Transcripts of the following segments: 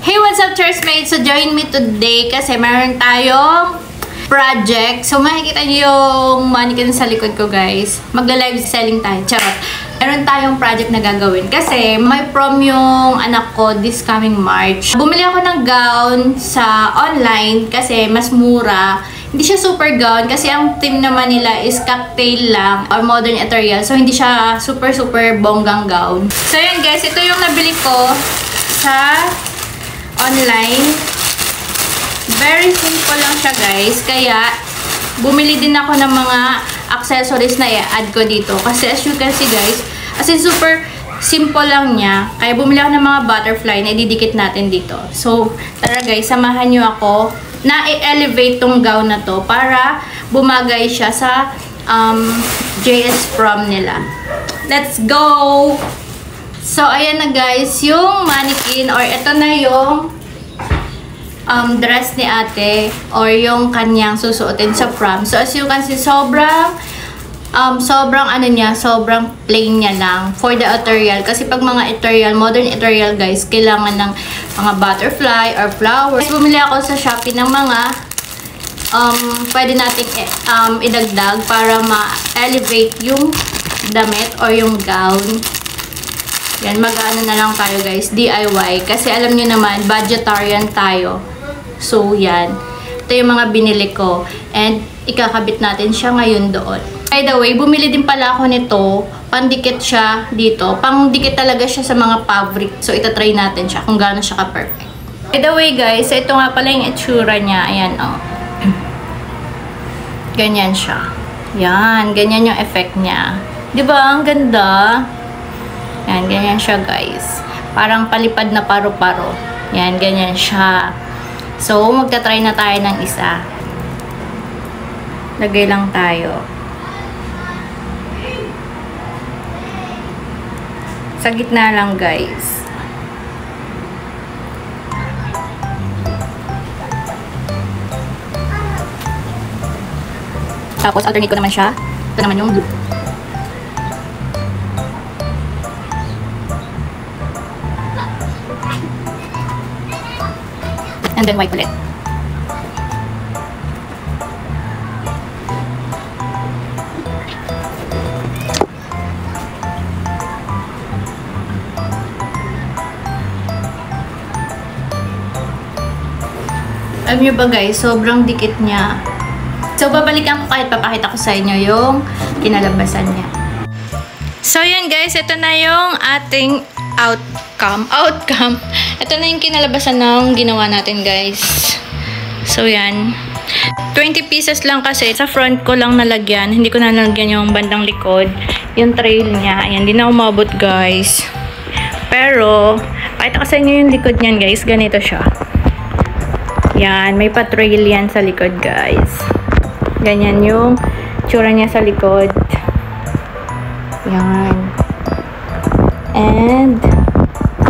Hey, what's up, churchmates? So, join me today kasi meron tayong project. So, makikita niyo yung mannequin sa likod ko, guys. Magla-live selling tayo. Charot. Meron tayong project na gagawin kasi may prom yung anak ko this coming March. Bumili ako ng gown sa online kasi mas mura. Hindi siya super gown kasi ang theme naman nila is cocktail lang or modern ethereal. So, hindi siya super bonggang gown. So, yun guys. Ito yung nabili ko sa online. Very simple lang siya, guys. Kaya, bumili din ako ng mga accessories na i-add ko dito. Kasi as you can see, guys, as in super simple lang niya. Kaya bumili ako ng mga butterfly na ididikit natin dito. So, tara guys, samahan nyo ako na i-elevate tong gown na to para bumagay siya sa JS prom nila. Let's go! So, ayan na guys, yung mannequin or ito na yung dress ni ate or yung kanyang susuotin sa prom. So, as you can see, sobrang plain niya lang for the ethereal. Kasi pag mga ethereal, modern ethereal guys, kailangan ng mga butterfly or flowers. Bumili ako sa Shopee ng mga pwede nating idagdag para ma-elevate yung damit or yung gown. Yan, mag-ano na lang tayo guys, DIY. Kasi alam nyo naman, budgetarian tayo. So, yan. Ito yung mga binili ko. And, ikakabit natin siya ngayon doon. By the way, bumili din pala ako nito. Pandikit siya dito. Pangdikit talaga siya sa mga fabric. So, itatry natin siya kung gaano siya ka-perfect. By the way guys, ito nga pala yung itsura niya. Ayan, oh. Ganyan siya. Yan, ganyan yung effect niya. Diba? Ang ganda. Yan, ganyan siya guys. Parang palipad na paro-paro. Yan, ganyan siya. So, magta-try na tayo ng isa. Lagay lang tayo. Sa gitna lang guys. Tapos, alternate ko naman siya. Ito naman yung blue. And then white ulit. Alam nyo ba guys, sobrang dikit niya. So, babalikan ko kahit papakita ko sa inyo yung kinalabasan niya. So, yan guys, ito na yung ating outcome. Ito na yung kinalabasan ng ginawa natin, guys. So, yan. 20 pieces lang kasi. Sa front ko lang nalagyan. Hindi ko na nalagyan yung bandang likod. Yung trail niya. Ayan, hindi na umabot, guys. Pero, pakita ko sa inyo yung likod niyan, guys. Ganito siya. Yan, may pa-trail yan sa likod, guys. Ganyan yung tsura niya sa likod. Yan. And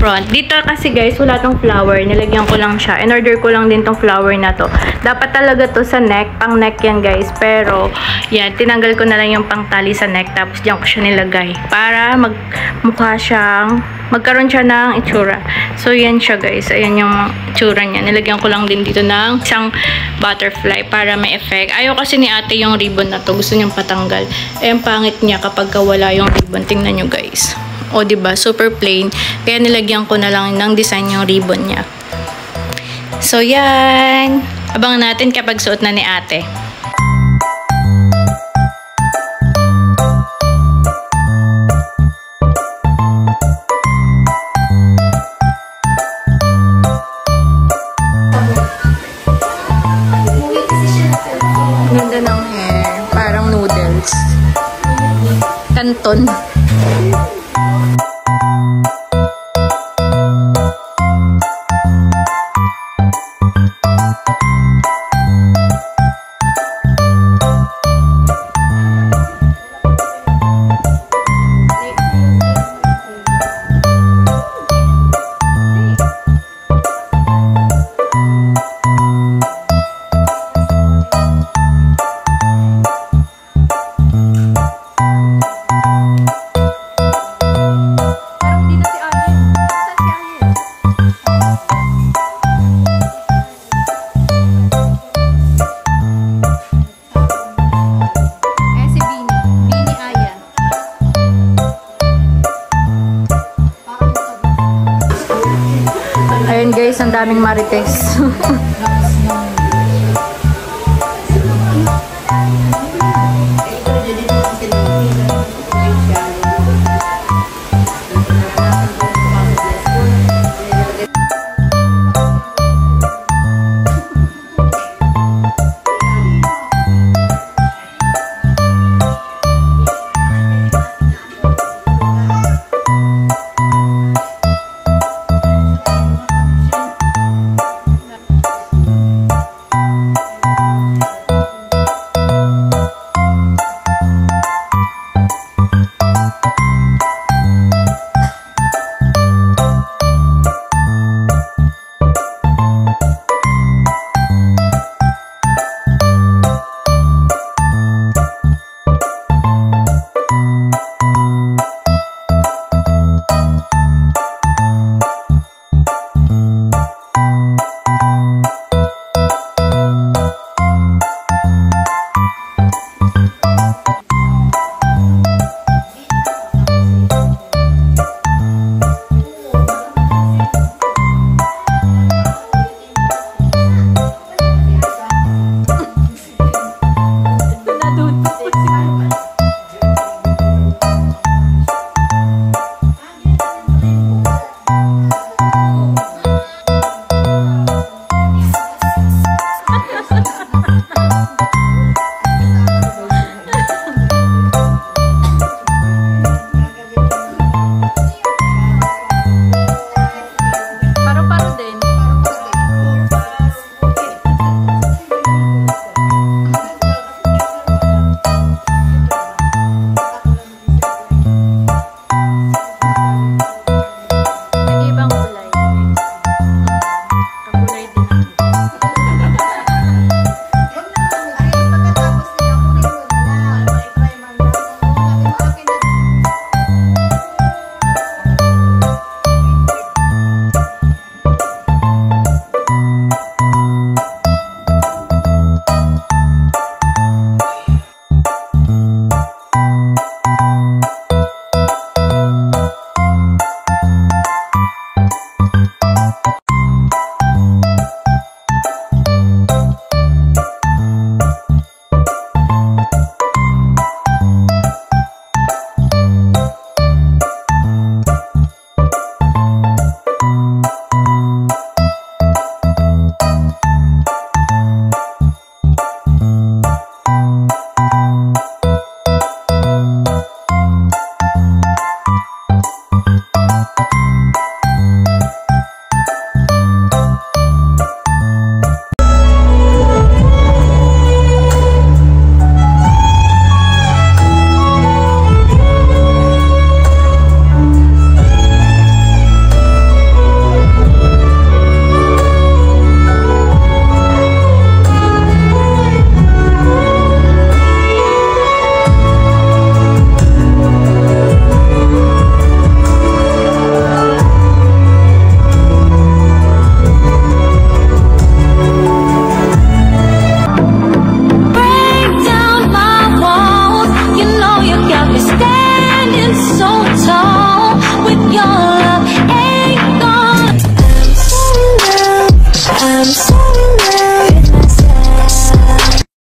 front. Dito kasi guys, wala tong flower. Nilagyan ko lang siya. In-order ko lang din tong flower na to. Dapat talaga to sa neck. Pang neck yan guys. Pero, yan. Tinanggal ko na lang yung pang tali sa neck. Tapos, diyan ko siya nilagay. Para magkaroon siya ng itsura. So, yan siya guys. Ayan yung itsura niya. Nilagyan ko lang din dito ng isang butterfly para may effect. Ayaw kasi ni ate yung ribbon na to. Gusto niyang patanggal. Ayan, pangit niya kapag wala yung ribbon. Tingnan nyo guys. O, diba? Super plain. Kaya nilagyan ko na lang ng design yung ribbon niya. So, yan. Abangan natin kapag suot na ni ate. Ganda ng hair. Parang noodles. Canton. Ayun guys, ang daming marites.